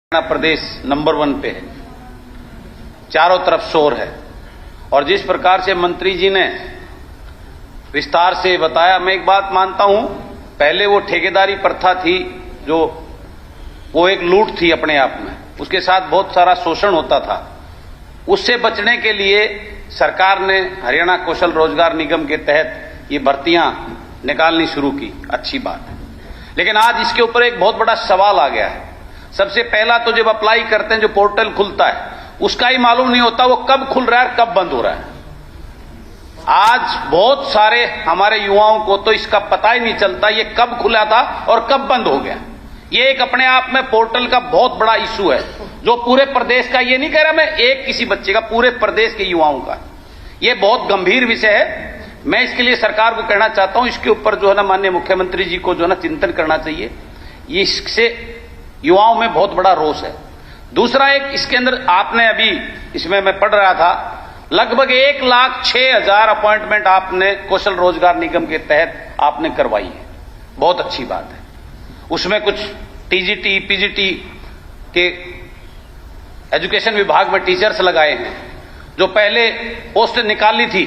हरियाणा प्रदेश number 1 पे है, चारों तरफ शोर है। और जिस प्रकार से मंत्री जी ने विस्तार से बताया, मैं एक बात मानता हूं, पहले वो ठेकेदारी प्रथा थी जो वो एक लूट थी अपने आप में, उसके साथ बहुत सारा शोषण होता था। उससे बचने के लिए सरकार ने हरियाणा कौशल रोजगार निगम के तहत ये भर्तियां निकालनी शुरू की, अच्छी बात है। लेकिन आज इसके ऊपर एक बहुत बड़ा सवाल आ गया है। सबसे पहला तो जब अप्लाई करते हैं, जो पोर्टल खुलता है, उसका ही मालूम नहीं होता वो कब खुल रहा है, कब बंद हो रहा है। आज बहुत सारे हमारे युवाओं को तो इसका पता ही नहीं चलता ये कब खुला था और कब बंद हो गया। ये एक अपने आप में पोर्टल का बहुत बड़ा इशू है, जो पूरे प्रदेश का, ये नहीं कह रहा मैं एक किसी बच्चे का, पूरे प्रदेश के युवाओं का ये बहुत गंभीर विषय है। मैं इसके लिए सरकार को कहना चाहता हूं, इसके ऊपर जो है ना माननीय मुख्यमंत्री जी को जो है ना चिंतन करना चाहिए। ये इससे युवाओं में बहुत बड़ा रोष है। दूसरा, एक इसके अंदर आपने अभी, इसमें मैं पढ़ रहा था, लगभग 1,06,000 अपॉइंटमेंट आपने कौशल रोजगार निगम के तहत आपने करवाई है, बहुत अच्छी बात है। उसमें कुछ टीजीटी पीजीटी के एजुकेशन विभाग में टीचर्स लगाए हैं, जो पहले पोस्ट निकाली थी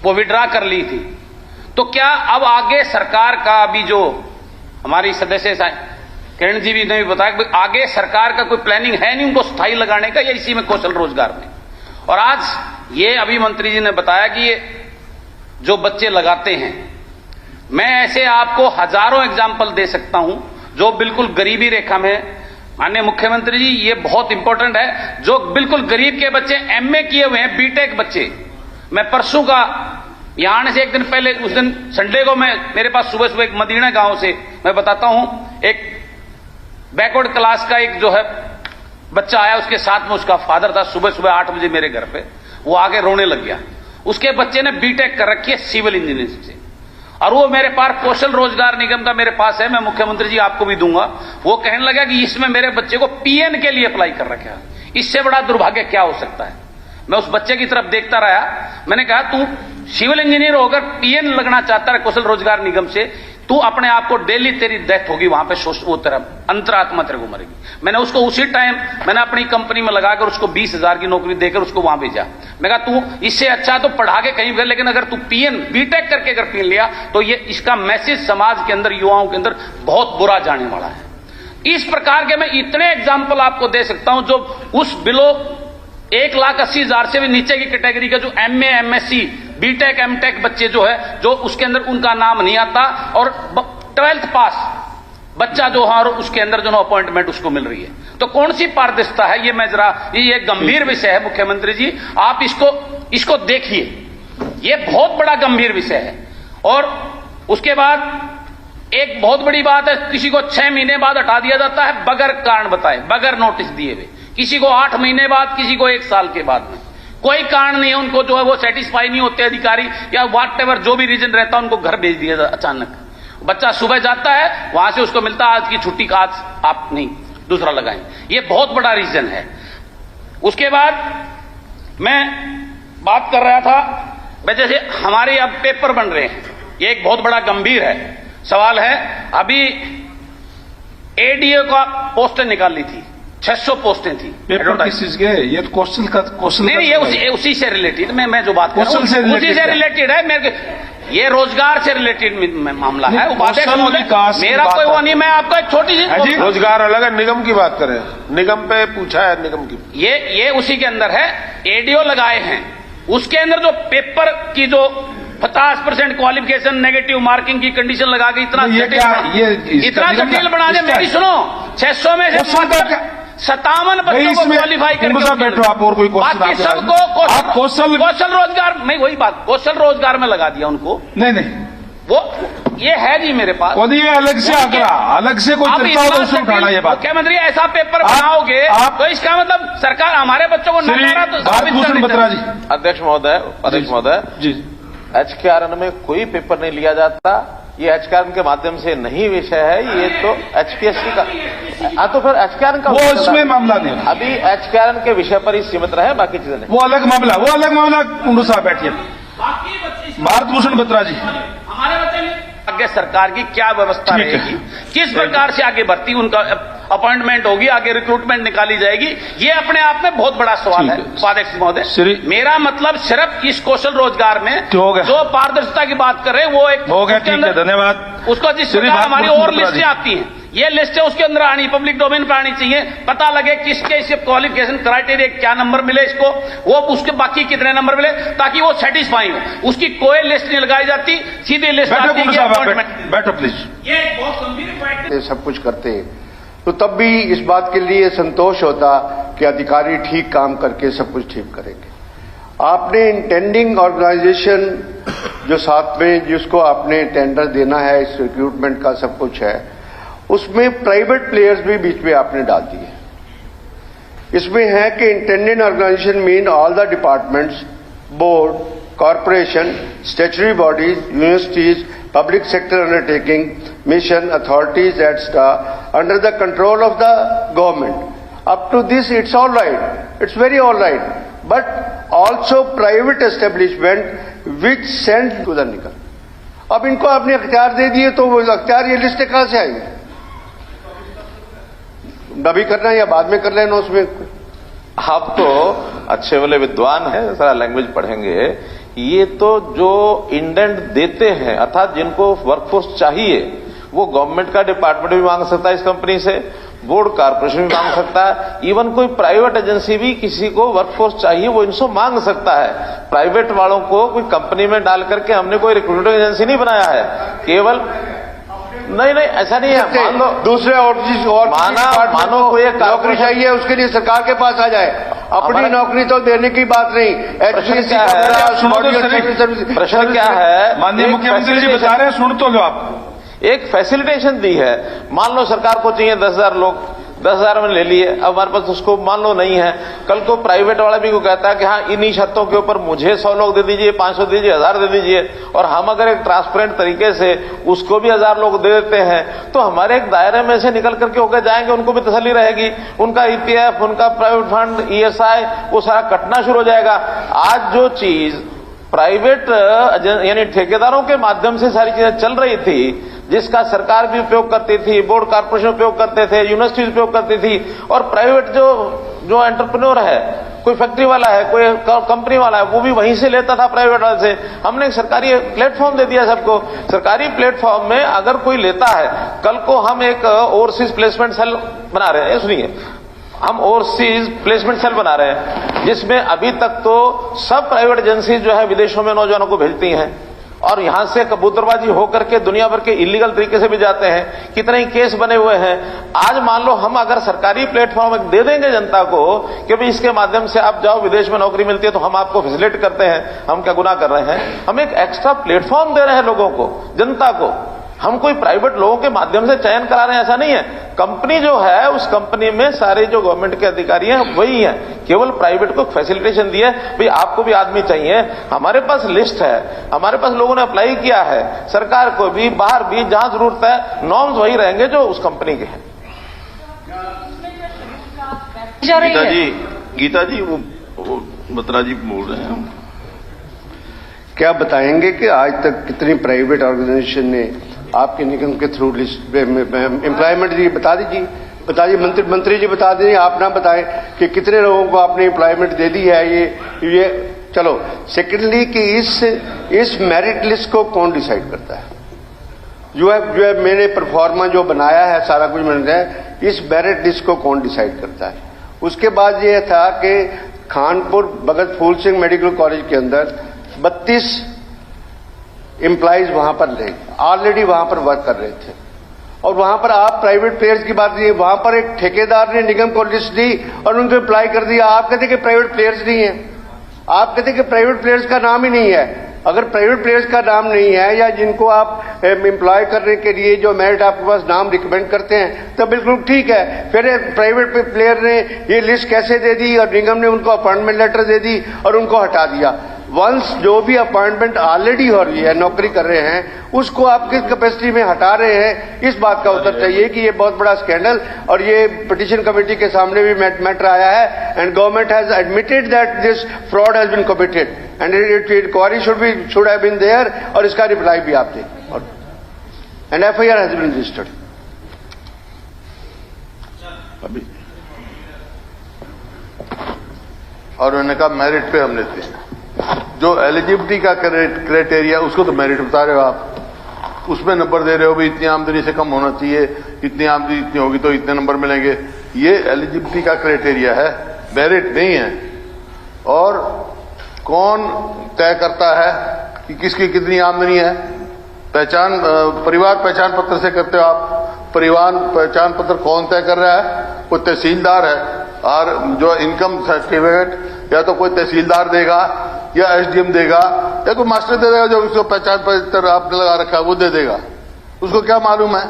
वो विड्रा कर ली थी। तो क्या अब आगे सरकार का, अभी जो हमारी सदस्य किरण जी भी ने भी बताया कि आगे सरकार का कोई प्लानिंग है नहीं उनको स्थायी लगाने का, या इसी में कौशल रोजगार में। और आज ये अभी मंत्री जी ने बताया कि ये जो बच्चे लगाते हैं, मैं ऐसे आपको हजारों एग्जाम्पल दे सकता हूं जो बिल्कुल गरीबी रेखा में। माननीय मुख्यमंत्री जी, ये बहुत इंपॉर्टेंट है, जो बिल्कुल गरीब के बच्चे, एमए किए हुए हैं, बीटेक बच्चे। मैं परसों का यहां आने से एक दिन पहले, उस दिन संडे को मेरे पास सुबह सुबह एक मदीना गांव से मैं बताता हूं, एक बैकवर्ड क्लास का एक जो है बच्चा आया, उसके साथ में उसका फादर था। सुबह सुबह 8 बजे मेरे घर पे वो आके रोने लग गया। उसके बच्चे ने बीटेक कर रखी है सिविल इंजीनियरिंग से, और वो मेरे पास कौशल रोजगार निगम का मेरे पास है, मैं मुख्यमंत्री जी आपको भी दूंगा। वो कहने लगा कि इसमें मेरे बच्चे को पीएन के लिए अप्लाई कर रखा है, इससे बड़ा दुर्भाग्य क्या हो सकता है। मैं उस बच्चे की तरफ देखता रहा, मैंने कहा तू सिविल इंजीनियर होकर पीएन लगना चाहता है कौशल रोजगार निगम से, तू अपने आप को डेली तेरी डेथ होगी वहां पे, वो तेरा अंतरात्मा तेरे को मरेगी। मैंने उसको उसी टाइम मैंने अपनी कंपनी में लगाकर उसको 20,000 की नौकरी देकर उसको वहां भेजा। मैं कहा तू इससे अच्छा तो पढ़ा के कहीं कर, लेकिन अगर तू पीएन बीटेक करके अगर पीएन लिया तो ये इसका मैसेज समाज के अंदर, युवाओं के अंदर बहुत बुरा जाने वाला है। इस प्रकार के मैं इतने एग्जाम्पल आपको दे सकता हूं, जो उस बिलो 1,80,000 से भी नीचे की कैटेगरी का जो एमए एमएससी बीटेक एमटेक बच्चे जो है, जो उसके अंदर उनका नाम नहीं आता, और 12th पास बच्चा जो है, और उसके अंदर जो अपॉइंटमेंट उसको मिल रही है। तो कौन सी पारदर्शिता है ये, मैं जरा, ये गंभीर विषय है मुख्यमंत्री जी, आप इसको देखिए, ये बहुत बड़ा गंभीर विषय है। और उसके बाद एक बहुत बड़ी बात है, किसी को 6 महीने बाद हटा दिया जाता है बगैर कारण बताए, बगैर नोटिस दिए हुए, किसी को 8 महीने बाद, किसी को 1 साल के बाद में, कोई कारण नहीं है, उनको जो है वो सेटिस्फाई नहीं होते अधिकारी, या व्हाट एवर जो भी रीजन रहता है, उनको घर भेज दिया जाता। अचानक बच्चा सुबह जाता है, वहां से उसको मिलता है आज की छुट्टी का, आज आप नहीं, दूसरा लगाएं। ये बहुत बड़ा रीजन है। उसके बाद मैं बात कर रहा था, जैसे हमारे अब पेपर बन रहे हैं, ये एक बहुत बड़ा गंभीर है सवाल है। अभी एडीए का पोस्टें निकाली थी, 600 पोस्टें थी। पेपर किस चीज के? ये तो कौशल नहीं, ये उसी से रिलेटेड, मैं जो बात कर रहा हूं उसी से रिलेटेड है। मेरे ये रोजगार से रिलेटेड मामला है। उपाध्यक्ष मेरा कोई वो नहीं, मैं आपको एक छोटी सी, रोजगार अलग है, निगम की बात करें, निगम पे पूछा है, निगम की ये उसी के अंदर है। एडीओ लगाए हैं, उसके अंदर जो पेपर की जो 50% क्वालिफिकेशन नेगेटिव मार्किंग की कंडीशन लगा के इतना जटिल बना दे। मेरी सुनो, 600 में से 57 बच्चों को क्वालिफाई करके बैठो आप, और कोई बाकी सबको कौशल रोजगार, मैं वही बात, कौशल रोजगार में लगा दिया उनको। नहीं, वो ये है जी मेरे पास, अलग से आंकड़ा, अलग से कोई चर्चा हो तो उसको उठाना। ये बात मुख्यमंत्री ऐसा पेपर बनाओगे तो इसका मतलब सरकार हमारे बच्चों को नकारा तो साबित कर बत्रा जी। अध्यक्ष महोदय जी, HKRN में कोई पेपर नहीं लिया जाता, ये HKRN के माध्यम से नहीं विषय है, ये तो HPSC का। तो फिर HKRN का वो इसमें मामला नहीं, अभी HKRN के विषय पर ही सीमित रहे, बाकी चीजें नहीं। वो अलग मामला। कुंडू साहब बैठिए। भारत भूषण बत्रा जी, हमारे बच्चे आगे सरकार की क्या व्यवस्था रहेगी, किस प्रकार से आगे बढ़ती उनका अपॉइंटमेंट होगी, आगे रिक्रूटमेंट निकाली जाएगी। ये अपने आप में बहुत बड़ा सवाल है उपाध्यक्ष महोदय। मेरा मतलब सिर्फ इस कौशल रोजगार में जो पारदर्शिता की बात कर रहे हैं वो एक हो गया। ठीक है, धन्यवाद। उसको जिस प्रकार हमारी और लिस्टें आती हैं, ये लिस्टें उसके अंदर आनी, पब्लिक डोमेन पर आनी चाहिए, पता लगे किसके इसे क्वालिफिकेशन क्राइटेरिया क्या नंबर मिले इसको, वो उसके बाकी कितने नंबर मिले, ताकि वो सेटिस्फाई हो। उसकी कोई लिस्ट नहीं लगाई जाती, सीधी लिस्ट आती है। बैठो प्लीज। ये बहुत गंभीर पॉइंट है। सब कुछ करते हैं तो तब भी इस बात के लिए संतोष होता कि अधिकारी ठीक काम करके सब कुछ ठीक करेंगे। आपने इंटेंडिंग ऑर्गेनाइजेशन जो साथ में जिसको आपने टेंडर देना है, इस रिक्रूटमेंट का सब कुछ है, उसमें प्राइवेट प्लेयर्स भी बीच में आपने डाल दिए। इसमें है कि intendant organisation mean all the departments, board, corporation, statutory bodies, universities, public sector undertaking, mission, authorities, etc., under the control of the government. Up to this, it's all right. It's very all right. But also private establishment which send to the निकल। अब इनको आपने अख्तियार दे दिए तो वो अख्तियार ये लिस्टें कहां से आएंगी? अभी करना है या बाद में कर लेना उसमें? आप तो अच्छे वाले विद्वान हैं, सारा लैंग्वेज पढ़ेंगे। ये तो जो इंडेंट देते हैं, अर्थात जिनको वर्कफोर्स चाहिए, वो गवर्नमेंट का डिपार्टमेंट भी मांग सकता है इस कंपनी से, बोर्ड कॉर्पोरेशन भी मांग सकता है, इवन कोई प्राइवेट एजेंसी भी किसी को वर्कफोर्स चाहिए वो इनसे मांग सकता है। प्राइवेट वालों को कोई कंपनी में डाल करके हमने कोई रिक्रूटिंग एजेंसी नहीं बनाया है, केवल नहीं ऐसा नहीं है। मान लो दूसरे और मानो कोई नौकरी चाहिए, उसके लिए सरकार के पास आ जाए, अपनी नौकरी तो देने की बात नहीं। प्रश्न क्या है, माननीय मुख्यमंत्री जी बता रहे हैं, सुन तो लो आप। एक फैसिलिटेशन दी है। मान लो सरकार को चाहिए 10,000 लोग, 10,000 में ले लिए, अब हमारे पास उसको मान लो नहीं है, कल को प्राइवेट वाला भी को कहता है कि हाँ इन्हीं शर्तों के ऊपर मुझे 100 लोग दे दीजिए, 500 दे दीजिए, 1000 दे दीजिए, और हम अगर एक ट्रांसपेरेंट तरीके से उसको भी 1000 लोग दे देते हैं तो हमारे एक दायरे में से निकल करके होकर जाएंगे, उनको भी तसल्ली रहेगी, उनका ईपीएफ, उनका प्राइवेट फंड, ईएसआई वो सारा कटना शुरू हो जाएगा। आज जो चीज प्राइवेट यानी ठेकेदारों के माध्यम से सारी चीजें चल रही थी, जिसका सरकार भी उपयोग करती थी, बोर्ड कॉर्पोरेशन उपयोग करते थे, यूनिवर्सिटीज उपयोग करती थी, और प्राइवेट जो एंटरप्रेन्योर है, कोई फैक्ट्री वाला है, कोई कंपनी वाला है, वो भी वहीं से लेता था प्राइवेट वाले से। हमने एक सरकारी प्लेटफॉर्म दे दिया सबको। सरकारी प्लेटफॉर्म में अगर कोई लेता है, कल को हम एक ओवरसीज प्लेसमेंट सेल बना रहे हैं, सुनिए, हम ओवरसीज प्लेसमेंट सेल बना रहे हैं, जिसमें अभी तक तो सब प्राइवेट एजेंसी जो है विदेशों में नौजवानों को भेजती हैं और यहां से कबूतरबाजी होकर के दुनिया भर के इलीगल तरीके से भी जाते हैं। कितने ही केस बने हुए हैं। आज मान लो हम अगर सरकारी प्लेटफॉर्म दे देंगे जनता को कि भाई इसके माध्यम से आप जाओ, विदेश में नौकरी मिलती है तो हम आपको फैसिलिटेट करते हैं, हम क्या गुनाह कर रहे हैं? हम एक एक्स्ट्रा प्लेटफॉर्म दे रहे हैं लोगों को, जनता को। हम कोई प्राइवेट लोगों के माध्यम से चयन करा रहे हैं ऐसा नहीं है। कंपनी जो है उस कंपनी में सारे जो गवर्नमेंट के अधिकारी हैं वही हैं, केवल प्राइवेट को फैसिलिटेशन दिया है, भाई आपको भी आदमी चाहिए, हमारे पास लिस्ट है, हमारे पास लोगों ने अप्लाई किया है, सरकार को भी, बाहर भी, जहां जरूरत है नॉर्म्स वही रहेंगे जो उस कंपनी के हैं। गीता जी वो बत्रा जी बोल रहे हैं, क्या बताएंगे कि आज तक कितनी प्राइवेट ऑर्गेनाइजेशन ने आपके निगम के थ्रू लिस्ट एम्प्लॉयमेंट दी? बता दीजिए मंत्री जी बता दीजिए, आप ना बताएं कि कितने लोगों को आपने एम्प्लॉयमेंट दे दी है। ये चलो। सेकेंडली कि इस मेरिट लिस्ट को कौन डिसाइड करता है? जो है मैंने परफॉर्मा जो बनाया है, सारा कुछ मैंने, इस मेरिट लिस्ट को कौन डिसाइड करता है? उसके बाद ये था कि खानपुर भगत फूल सिंह मेडिकल कॉलेज के अंदर 32 एम्प्लॉइज वहां पर ऑलरेडी वहां पर वर्क कर रहे थे, और वहां पर आप प्राइवेट प्लेयर्स की बात नहीं, वहां पर एक ठेकेदार ने निगम को लिस्ट दी और उनको अप्लाई कर दिया। आप कहते कि प्राइवेट प्लेयर्स नहीं है, आप कहते कि प्राइवेट प्लेयर्स का नाम ही नहीं है। अगर प्राइवेट प्लेयर्स का नाम नहीं है या जिनको आप एम्प्लॉय करने के लिए जो मेरिट आपके पास नाम रिकमेंड करते हैं तो बिल्कुल ठीक है। फिर प्राइवेट प्लेयर ने ये लिस्ट कैसे दे दी और निगम ने उनको अपॉइंटमेंट लेटर दे दी और उनको हटा दिया। वंस जो भी अपॉइंटमेंट ऑलरेडी हो रही है, नौकरी कर रहे हैं, उसको आप किस कैपेसिटी में हटा रहे हैं, इस बात का उत्तर चाहिए कि ये बहुत बड़ा स्कैंडल, और ये पिटीशन कमेटी के सामने भी मैटर आया है, and government has admitted that this fraud has been committed and inquiry should have been there, और इसका रिप्लाई भी आप दें, and FIR has been registered. और उन्होंने कहा मेरिट पे हम लेते हैं। जो एलिजिबिलिटी का क्राइटेरिया उसको तो मेरिट बता रहे हो आप, उसमें नंबर दे रहे हो भी इतनी आमदनी से कम होना चाहिए, इतनी आमदनी इतनी होगी तो इतने नंबर मिलेंगे। ये एलिजिबिलिटी का क्राइटेरिया है, मेरिट नहीं है। और कौन तय करता है कि किसकी कितनी आमदनी है? परिवार पहचान पत्र से करते हो आप। परिवार पहचान पत्र कौन तय कर रहा है? कोई तहसीलदार है, और जो इनकम सर्टिफिकेट या तो कोई तहसीलदार देगा या एसडीएम देगा या कोई मास्टर दे देगा, जो उसको पहचान पत्र आपने लगा रखा है वो दे देगा। उसको क्या मालूम है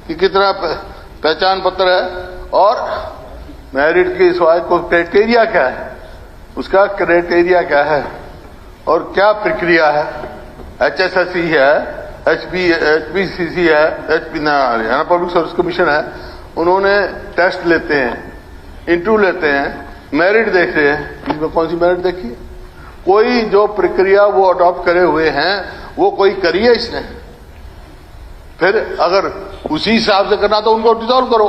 कि कितना पहचान पत्र है? और मेरिट की सवाल को क्राइटेरिया क्या है, उसका क्राइटेरिया क्या है और क्या प्रक्रिया है? HSSC है, HPCC है, हरियाणा पब्लिक सर्विस कमीशन है, उन्होंने टेस्ट लेते हैं, इंटरव्यू लेते हैं, मेरिट देखते हैं। इसमें कौन सी मेरिट देखी है? कोई जो प्रक्रिया वो अडॉप्ट करे हुए हैं वो कोई करी है इसने? फिर अगर उसी हिसाब से करना तो उनको डिसॉल्व करो।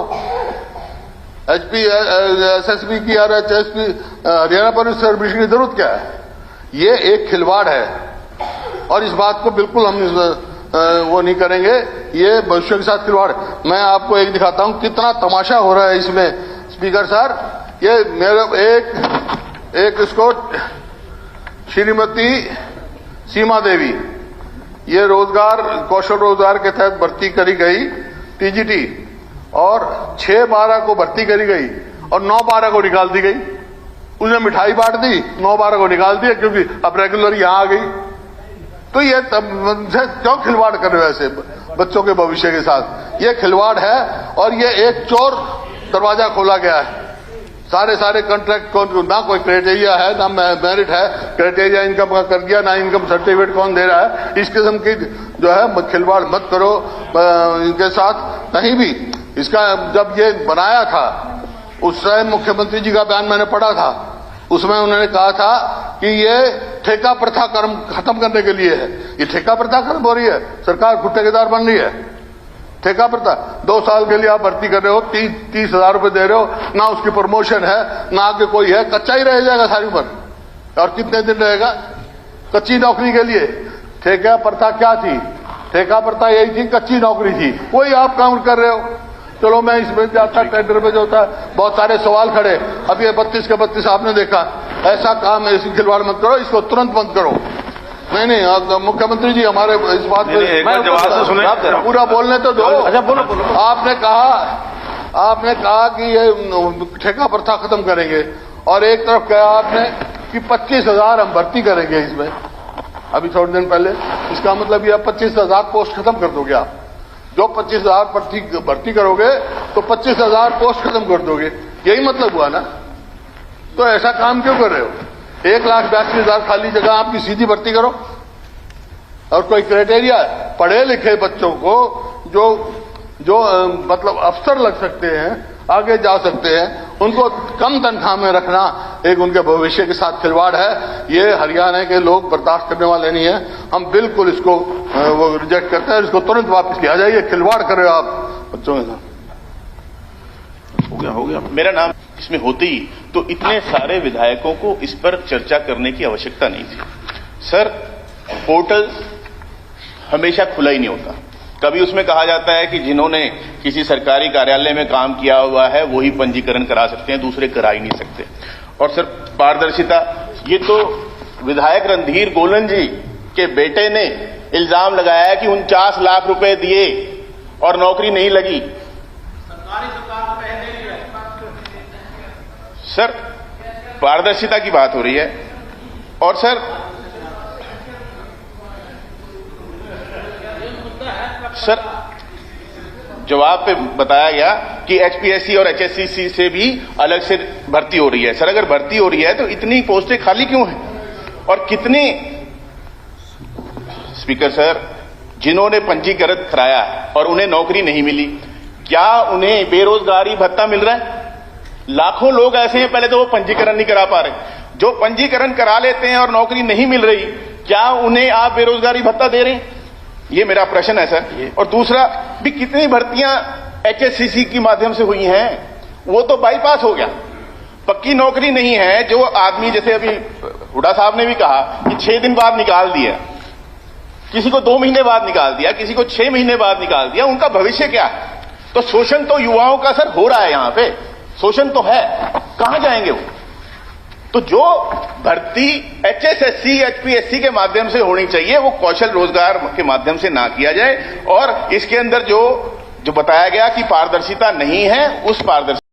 SSB की और HSP Haryana public service commission की जरूरत क्या है? ये एक खिलवाड़ है और इस बात को बिल्कुल हम वो नहीं करेंगे। ये भविष्य के साथ खिलवाड़। मैं आपको एक दिखाता हूं कितना तमाशा हो रहा है इसमें। स्पीकर सर, ये मेरे एक इसको श्रीमती सीमा देवी, ये रोजगार कौशल रोजगार के तहत भर्ती करी गई TGT, और 6/12 को भर्ती करी गई और 9/12 को निकाल दी गई। उसने मिठाई बांट दी, 9/12 को निकाल दिया क्योंकि अब रेगुलर यहां आ गई। तो ये क्यों खिलवाड़ कर रहे हो ऐसे बच्चों के भविष्य के साथ? ये खिलवाड़ है और ये एक चोर दरवाजा खोला गया है। सारे कॉन्ट्रैक्ट ना कोई क्राइटेरिया है, ना मेरिट है। क्राइटेरिया इनकम का कर दिया, ना इनकम सर्टिफिकेट कौन दे रहा है। इस किस्म की जो है खिलवाड़ मत करो इनके साथ कहीं भी। इसका जब ये बनाया था उस टाइम मुख्यमंत्री जी का बयान मैंने पढ़ा था, उसमें उन्होंने कहा था कि ये ठेका प्रथा खत्म करने के लिए है। ये ठेका प्रथा खत्म हो रही है, सरकार खुद ठेकेदार बन रही है। ठेका प्रथा 2 साल के लिए आप भर्ती कर रहे हो, 30,000 रुपए दे रहे हो, ना उसकी प्रमोशन है ना आगे कोई है, कच्चा ही रह जाएगा सारी उम्र। और कितने दिन रहेगा कच्ची नौकरी के लिए? ठेका प्रथा क्या थी? ठेका प्रथा यही थी, कच्ची नौकरी थी। वही आप काम कर रहे हो। चलो मैं इसमें जाता टेंडर में जो होता है बहुत सारे सवाल खड़े। अब ये 32 के 32 आपने देखा। ऐसा काम ऐसी खिलवाड़ मत करो, इसको तुरंत बंद करो। नहीं, मुख्यमंत्री जी हमारे इस बात पे पूरा बोलने तो दो। अच्छा बोलो। आपने कहा कि ये ठेका प्रथा खत्म करेंगे और एक तरफ कहा आपने कि 25,000 हम भर्ती करेंगे इसमें अभी थोड़े दिन पहले। इसका मतलब ये 25,000 पोस्ट खत्म कर दोगे आप। जो 25,000 भर्ती करोगे तो 25,000 पोस्ट खत्म कर दोगे, यही मतलब हुआ ना? तो ऐसा काम क्यों कर रहे हो? 1,82,000 खाली जगह आपकी सीधी भर्ती करो। और कोई क्राइटेरिया है? पढ़े लिखे बच्चों को जो मतलब अफसर लग सकते हैं, आगे जा सकते हैं, उनको कम तनख्वाह में रखना एक उनके भविष्य के साथ खिलवाड़ है। ये हरियाणा के लोग बर्दाश्त करने वाले नहीं है। हम बिल्कुल इसको वो रिजेक्ट करते हैं। इसको तुरंत वापस लिया जाए। ये खिलवाड़ कर रहे हो आप बच्चों के साथ। हो गया। मेरा नाम इसमें होते ही तो इतने सारे विधायकों को इस पर चर्चा करने की आवश्यकता नहीं थी। सर, पोर्टल हमेशा खुला ही नहीं होता। कभी उसमें कहा जाता है कि जिन्होंने किसी सरकारी कार्यालय में काम किया हुआ है वही पंजीकरण करा सकते हैं, दूसरे करा ही नहीं सकते। और सर, पारदर्शिता, ये तो विधायक रणधीर गोलन जी के बेटे ने इल्जाम लगाया कि 49 लाख रुपए दिए और नौकरी नहीं लगी। सर, पारदर्शिता की बात हो रही है। और सर जवाब पे बताया गया कि HPSC और HSCC से भी अलग से भर्ती हो रही है। सर, अगर भर्ती हो रही है तो इतनी पोस्टें खाली क्यों हैं? और कितने स्पीकर सर, जिन्होंने पंजीकरण कराया और उन्हें नौकरी नहीं मिली, क्या उन्हें बेरोजगारी भत्ता मिल रहा है? लाखों लोग ऐसे हैं, पहले तो वो पंजीकरण नहीं करा पा रहे। जो पंजीकरण करा लेते हैं और नौकरी नहीं मिल रही, क्या उन्हें आप बेरोजगारी भत्ता दे रहे हैं? ये मेरा प्रश्न है सर। और दूसरा भी, कितनी भर्तियां HSCC के माध्यम से हुई हैं, वो तो बाईपास हो गया। पक्की नौकरी नहीं है, जो आदमी जैसे अभी हुड्डा साहब ने भी कहा कि 6 दिन बाद निकाल दिया, किसी को 2 महीने बाद निकाल दिया, किसी को 6 महीने बाद निकाल दिया, उनका भविष्य क्या है? तो शोषण तो युवाओं का सर हो रहा है, यहां पे शोषण तो है, कहां जाएंगे वो? तो जो भर्ती HSSC HPSC के माध्यम से होनी चाहिए वो कौशल रोजगार के माध्यम से ना किया जाए, और इसके अंदर जो बताया गया कि पारदर्शिता नहीं है, उस पारदर्शिता